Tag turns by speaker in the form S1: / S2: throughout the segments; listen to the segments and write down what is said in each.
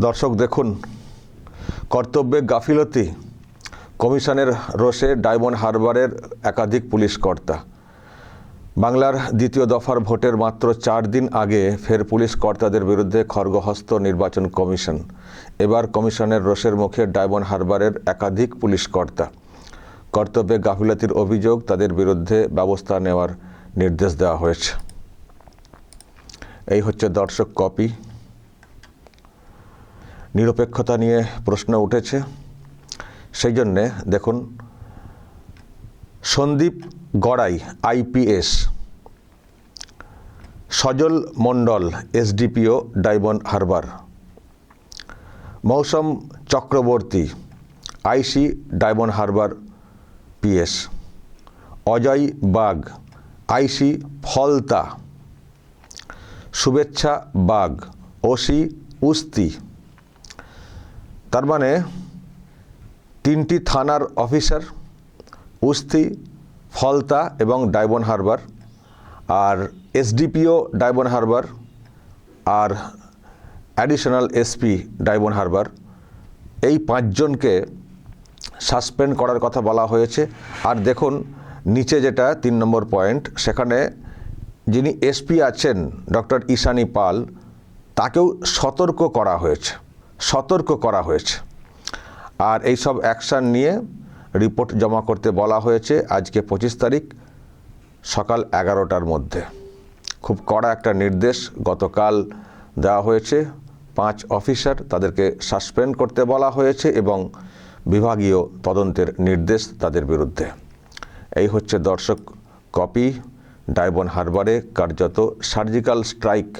S1: দর্শক দেখুন, কর্তব্যে গাফিলতি, কমিশনের রোষে ডায়মন্ড হারবারের একাধিক পুলিশ কর্তা। বাংলার দ্বিতীয় দফার ভোটের মাত্র 4 দিন আগে ফের পুলিশ কর্তাদের বিরুদ্ধে খড়গহস্ত নির্বাচন কমিশন। এবার কমিশনের রোষের মুখে ডায়মন্ড হারবারের একাধিক পুলিশ কর্তা। কর্তব্যে গাফিলতির অভিযোগ, তাদের বিরুদ্ধে ব্যবস্থা নেওয়ার নির্দেশ দেওয়া হয়েছে। এই হচ্ছে দর্শক কপি। নিরপেক্ষতা নিয়ে প্রশ্ন উঠেছে, সেই জন্যে দেখুন, Sandip Garai IPS, Sajal Mondal SDPO Diamond Harbour, Mousam Chakraborty IC Diamond Harbour PS, Ajay Bag IC Falta, Shubhechha Bag OC উস্তি। তার মানে 3টি থানার অফিসার, উস্তি, ফলতা এবং ডায়মন্ড হারবার, আর এসডিপিও ডায়মন্ড হারবার, আর অ্যাডিশনাল এসপি ডায়মন্ড হারবার, এই 5 জনকে সাসপেন্ড করার কথা বলা হয়েছে। আর দেখুন নিচে যেটা 3 নম্বর পয়েন্ট, সেখানে যিনি এসপি আছেন ডক্টর ঈশানী পাল, তাকেও সতর্ক করা হয়েছে। আর এই সব অ্যাকশান নিয়ে রিপোর্ট জমা করতে বলা হয়েছে আজকে 25 তারিখ সকাল 11টার মধ্যে। খুব কড়া একটা নির্দেশ গতকাল দেওয়া হয়েছে। 5 অফিসার, তাদেরকে সাসপেন্ড করতে বলা হয়েছে এবং বিভাগীয় তদন্তের নির্দেশ তাদের বিরুদ্ধে। এই হচ্ছে দর্শক কপি। ডায়মন্ড হারবারে কার্যত সার্জিক্যাল স্ট্রাইক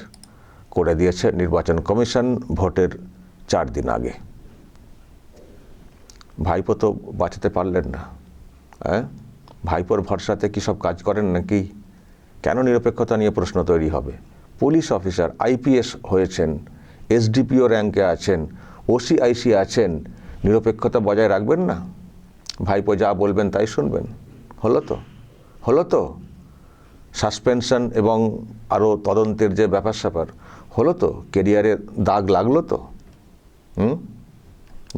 S1: করে দিয়েছে নির্বাচন কমিশন ভোটের 4 দিন আগে। ভাইপো তো বাঁচাতে পারলেন না, ভাইপোর ভরসাতে কি সব কাজ করেন নাকি? কেন নিরপেক্ষতা নিয়ে প্রশ্ন তৈরি হবে? পুলিশ অফিসার আইপিএস হয়েছেন, এসডিপিও র্যাঙ্কে আছেন, ওসি আইসি আছেন, নিরপেক্ষতা বজায় রাখবেন না? ভাইপো যা বলবেন তাই শুনবেন? হলো তো সাসপেনশন এবং আরও তদন্তের যে ব্যাপার স্যাপার হলো তো, কেরিয়ারের দাগ লাগলো তো।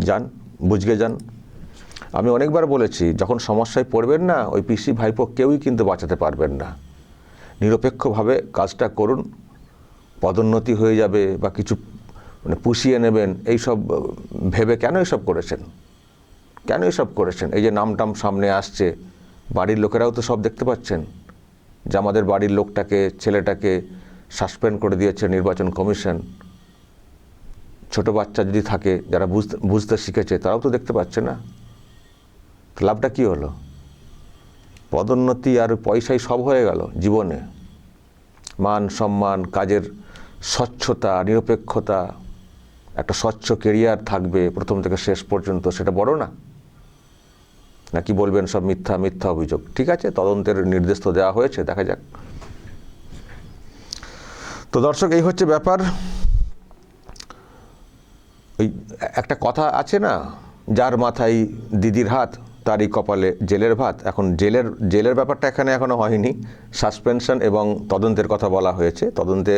S1: যান, বুঝগে যান। আমি অনেকবার বলেছি, যখন সমস্যায় পড়বেন না, ওই পিসি ভাইপো কেউই কিন্তু বাঁচাতে পারবেন না। নিরপেক্ষভাবে কাজটা করুন, পদোন্নতি হয়ে যাবে বা কিছু পুষিয়ে নেবেন, এইসব ভেবে কেন এসব করেছেন? এই যে নামটাম সামনে আসছে, বাড়ির লোকেরাও তো সব দেখতে পাচ্ছেন যে আমাদের বাড়ির লোকটাকে, ছেলেটাকে সাসপেন্ড করে দিয়েছে নির্বাচন কমিশন। ছোট বাচ্চা যদি থাকে, যারা বুঝতে শিখেছে, তারাও তো দেখতে পাচ্ছে না। লাভটা কি হলো? পদোন্নতি আর পয়সাই সব হয়ে গেল জীবনে। মান সম্মান, কাজের স্বচ্ছতা, নিরপেক্ষতা, একটা স্বচ্ছ কেরিয়ার থাকবে প্রথম থেকে শেষ পর্যন্ত, সেটা বড় না? নাকি বলবেন সব মিথ্যা অভিযোগ? ঠিক আছে, তদন্তের নির্দেশ তো দেওয়া হয়েছে, দেখা যাক। তো দর্শক, এই হচ্ছে ব্যাপার। ওই একটা কথা আছে না, যার মাথায় দিদির হাত তারই কপালে জেলের ভাত। এখন জেলের ব্যাপারটা এখানে এখনো হয়নি। সাসপেনশন এবং তদন্তের কথা বলা হয়েছে। তদন্তে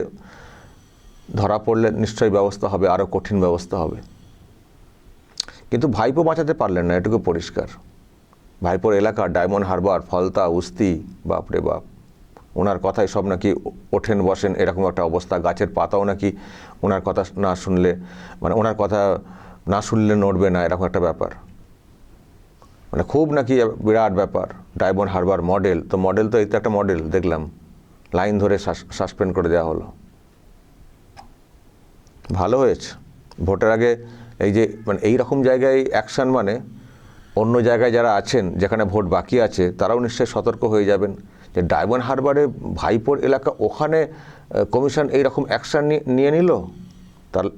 S1: ধরা পড়লে নিশ্চয়ই ব্যবস্থা হবে, আরও কঠিন ব্যবস্থা হবে। কিন্তু ভাইপো বাঁচাতে পারলেন না, এটুকু পরিষ্কার। ভাইপোর এলাকা ডায়মন্ড হারবার, ফলতা, উস্তি, বাপরে বাপ, ওনার কথাই সব নাকি ওঠেন বসেন, এরকম একটা অবস্থা। গাছের পাতাও নাকি ওনার কথা না শুনলে, ওনার কথা না শুনলে নড়বে না, এরকম একটা ব্যাপার। খুব নাকি বিরাট ব্যাপার। ডায়মন্ড হারবার মডেল, তো মডেল তো এই তো একটা মডেল দেখলাম, লাইন ধরে সাসপেন্ড করে দেওয়া হলো। ভালো হয়েছে। ভোটের আগে এই যে এই রকম জায়গায় অ্যাকশান, অন্য জায়গায় যারা আছেন, যেখানে ভোট বাকি আছে, তারাও নিশ্চয়ই সতর্ক হয়ে যাবেন যে ডায়মন্ড হারবারে ভাইপোর এলাকা, ওখানে কমিশন এইরকম অ্যাকশান নিয়ে নিল,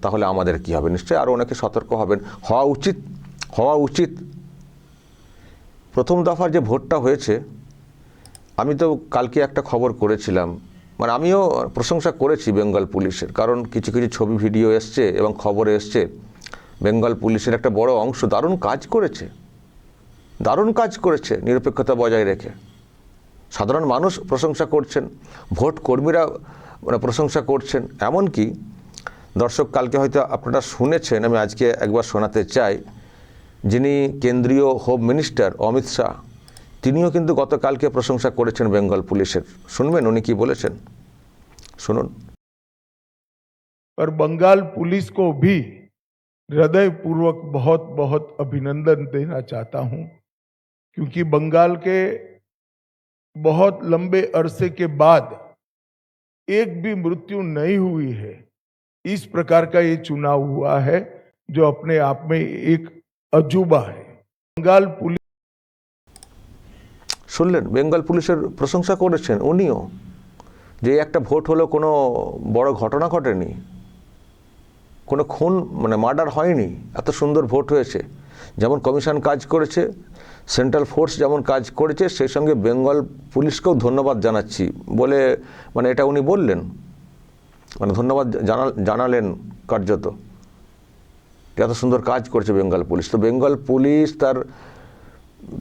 S1: তাহলে আমাদের কি হবে? নিশ্চয়ই আরও অনেকে সতর্ক হবেন। হওয়া উচিত। প্রথম দফার যে ভোটটা হয়েছে, আমি তো কালকে একটা খবর করেছিলাম, আমিও প্রশংসা করেছি বেঙ্গল পুলিশের, কারণ কিছু ছবি ভিডিও এসছে এবং খবরে এসছে, বেঙ্গল পুলিশের একটা বড় অংশ দারুণ কাজ করেছে নিরপেক্ষতা বজায় রেখে। সাধারণ মানুষ প্রশংসা করছেন, ভোট কর্মীরা প্রশংসা করছেন। এমনকি দর্শক, কালকে হয়তো আপনারা শুনেছেন, আমি আজকে একবার শোনাতে চাই। যিনি কেন্দ্রীয় হোম মিনিস্টার অমিত শাহ, তিনিও কিন্তু গতকালকে প্রশংসা করেছেন বেঙ্গল পুলিশের। শুনবেন উনি কি বলেছেন, শুনুন।
S2: और बंगाल पुलिस को भी हृदय पूर्वक बहुत बहुत अभिनंदन देना चाहता हूं, क्योंकि बंगाल के बहुत लंबे अरसे के बाद एक भी मृत्यु नहीं हुई है। इस प्रकार का ये चुनाव हुआ है जो अपने आप में एक अजूबा है। बंगाल पुलिस
S1: শুনলেন, বেঙ্গল পুলিশের প্রশংসা করেছেন উনিও, যে একটা ভোট হলো, কোনো বড় ঘটনা ঘটেনি, কোনো খুন মানে মার্ডার হয়নি, এত সুন্দর ভোট হয়েছে। যেমন কমিশন কাজ করেছে, সেন্ট্রাল ফোর্স যেমন কাজ করেছে, সেই সঙ্গে বেঙ্গল পুলিশকেও ধন্যবাদ জানাচ্ছি বলে মানে এটা উনি বললেন, মানে ধন্যবাদ জানালেন কার্যত, এত সুন্দর কাজ করেছে বেঙ্গল পুলিশ। তো বেঙ্গল পুলিশ তার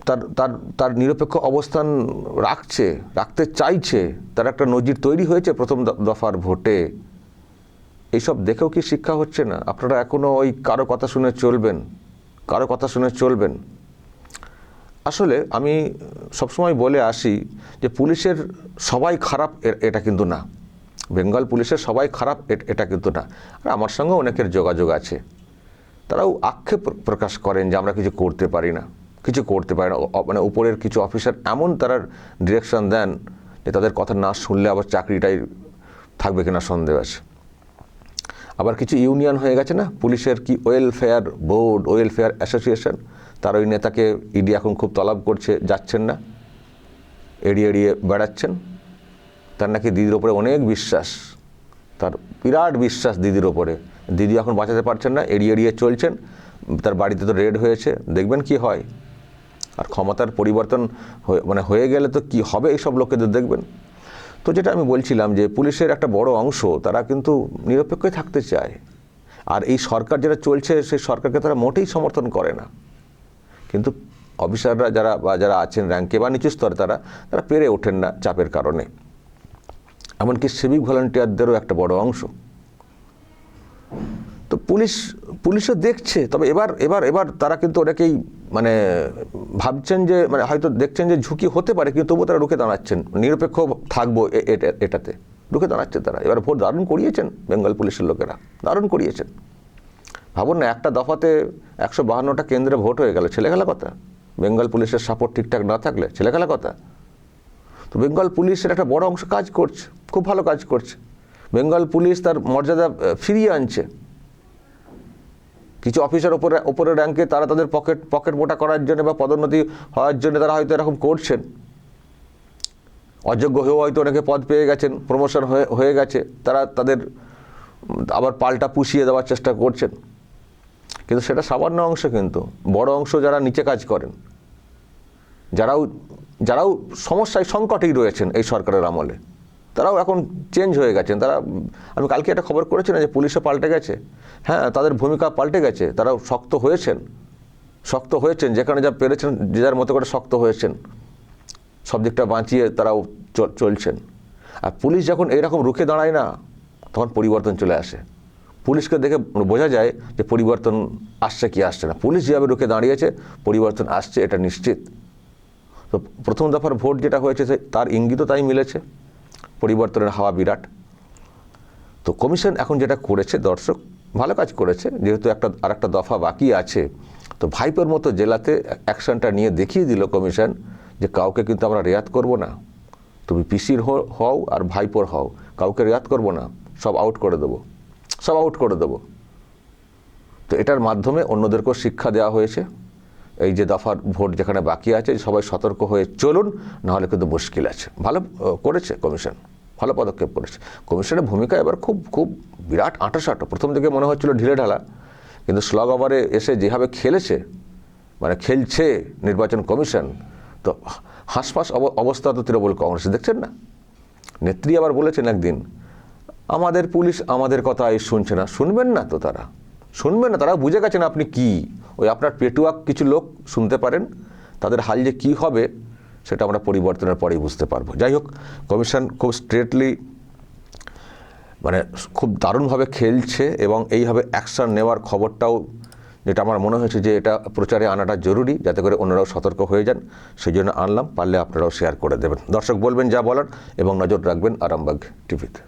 S1: তার তার তার নিরপেক্ষ অবস্থান রাখতে চাইছে, তার একটা নজির তৈরি হয়েছে প্রথম দফার ভোটে। এইসব দেখেও কি শিক্ষা হচ্ছে না? আপনারা এখনও ওই কারো কথা শুনে চলবেন। আসলে আমি সবসময় বলে আসি যে পুলিশের সবাই খারাপ এটা কিন্তু না, বেঙ্গল পুলিশের সবাই খারাপ এটা কিন্তু না। আর আমার সঙ্গে অনেকের যোগাযোগ আছে, তারাও আক্ষেপ প্রকাশ করেন যে আমরা কিছু করতে পারি না, মানে উপরের কিছু অফিসার এমন তারা ডিরেকশন দেন যে তাদের কথা না শুনলে আবার চাকরিটাই থাকবে কিনা সন্দেহ আছে। আবার কিছু ইউনিয়ন হয়ে গেছে না, পুলিশের কি ওয়েলফেয়ার বোর্ড, ওয়েলফেয়ার অ্যাসোসিয়েশন, তার ওই নেতাকে ইডি এখন খুব তলব করছে, যাচ্ছেন না, এড়িয়ে বেড়াচ্ছেন। তার নাকি দিদির ওপরে অনেক বিশ্বাস, তার বিরাট বিশ্বাস দিদির ওপরে। দিদি এখন বাঁচাতে পারছেন না, এড়িয়ে চলছেন। তার বাড়িতে তো রেড হয়েছে, দেখবেন কি হয়। আর ক্ষমতার পরিবর্তন হয়ে গেলে তো কি হবে এইসব লোকেদের দেখবেন। তো যেটা আমি বলছিলাম যে পুলিশের একটা বড় অংশ তারা কিন্তু নিরপেক্ষই থাকতে চায়। আর এই সরকার যেটা চলছে সেই সরকারকে তারা মোটেই সমর্থন করে না। কিন্তু অফিসাররা যারা আছেন র্যাঙ্কে বা নিচু স্তরে, তারা পেরে ওঠেন না চাপের কারণে। এমনকি সিভিক ভলান্টিয়ারদেরও একটা বড় অংশ। তো পুলিশও দেখছে, তবে এবার তারা কিন্তু অনেকেই মানে ভাবছেন যে মানে হয়তো দেখছেন যে ঝুঁকি হতে পারে, কিন্তু তবুও তারা রুখে দাঁড়াচ্ছেন, নিরপেক্ষ থাকবো এটাতে রুখে দাঁড়াচ্ছে তারা। এবার ভোট দারুণ করিয়েছেন বেঙ্গল পুলিশের লোকেরা, দারুণ করিয়েছেন। ভাবুন না, একটা দফাতে 152টা কেন্দ্রে ভোট হয়ে গেল, ছেলে খেলা কথা। বেঙ্গল পুলিশের সাপোর্ট ঠিকঠাক না থাকলে ছেলে খেলা কথা। তো বেঙ্গল পুলিশের একটা বড় অংশ কাজ করছে, খুব ভালো কাজ করছে। বেঙ্গল পুলিশ তার মর্যাদা ফিরিয়ে আনছে। কিছু অফিসার ওপরের র্যাঙ্কে তারা তাদের পকেট মোটা করার জন্য বা পদোন্নতি হওয়ার জন্য তারা হয়তো এরকম করছেন। অযোগ্য হয়েও হয়তো অনেকে পদ পেয়ে গেছেন, প্রমোশন হয়ে গেছে, তারা তাদের আবার পাল্টা পুষিয়ে দেওয়ার চেষ্টা করছেন। কিন্তু সেটা সামান্য অংশ, কিন্তু বড় অংশ যারা নিচে কাজ করেন, যারাও সমস্যায় সংকটেই রয়েছেন এই সরকারের আমলে, তারাও এখন চেঞ্জ হয়ে গেছেন। আমি কালকে একটা খবর করেছি না যে পুলিশও পাল্টে গেছে। হ্যাঁ, তাদের ভূমিকা পাল্টে গেছে, তারাও শক্ত হয়েছেন, যেখানে যা পেরেছেন যে যার মতো করে শক্ত হয়েছেন, সব দিকটা বাঁচিয়ে তারাও চলছেন। আর পুলিশ যখন এইরকম রুখে দাঁড়ায় না, তখন পরিবর্তন চলে আসে। পুলিশকে দেখে বোঝা যায় যে পরিবর্তন আসছে কি আসছে না। পুলিশ যেভাবে রুখে দাঁড়িয়েছে, পরিবর্তন আসছে এটা নিশ্চিত। তো প্রথম দফার ভোট যেটা হয়েছে তার ইঙ্গিতও তাই মিলেছে, পরিবর্তনের হাওয়া বিরাট। তো কমিশন এখন যেটা করেছে, দর্শক ভালো কাজ করেছে, যেহেতু আরেকটা দফা বাকি আছে। তো ভাইপোর মতো জেলাতে অ্যাকশনটা নিয়ে দেখিয়ে দিল কমিশন যে কাউকে কিন্তু আমরা রেয়াত করব না। তুমি পিসির হও আর ভাইপোর হও, কাউকে রেয়াত করব না, সব আউট করে দেবো। তো এটার মাধ্যমে অন্যদেরকেও শিক্ষা দেওয়া হয়েছে। এই যে দফার ভোট যেখানে বাকি আছে, সবাই সতর্ক হয়ে চলুন, নাহলে কিন্তু মুশকিল আছে। ভালো করেছে কমিশন, ভালো পদক্ষেপ করেছে। কমিশনের ভূমিকা এবার খুব বিরাট আঁটাসাঁটো। প্রথম দিকে মনে হচ্ছিল ঢিলে ঢালা, কিন্তু স্লগ ওভারে এসে যেভাবে খেলছে নির্বাচন কমিশন, তো হাঁসফাঁস অবস্থা তো তৃণমূল কংগ্রেস দেখছেন না। নেত্রী আবার বলেছেন একদিন, আমাদের পুলিশ আমাদের কথা শুনছে না। শুনবেন না তো, তারা বুঝে গেছেন আপনি কি। ওই আপনার পেটুয়া কিছু লোক শুনতে পারেন, তাদের হাল যে কী হবে সেটা আমরা পরিবর্তনের পরেই বুঝতে পারবো। যাই হোক, কমিশন খুব স্ট্রেটলি মানে খুব দারুণভাবে খেলছে এবং এইভাবে অ্যাকশন নেওয়ার খবরটাও যেটা আমার মনে হয়েছে যে এটা প্রচারে আনাটা জরুরি, যাতে করে অন্যরাও সতর্ক হয়ে যান, সেই জন্য আনলাম। পারলে আপনারাও শেয়ার করে দেবেন, দর্শক বলবেন যা বলার এবং নজর রাখবেন আরামবাগ টিভিতে।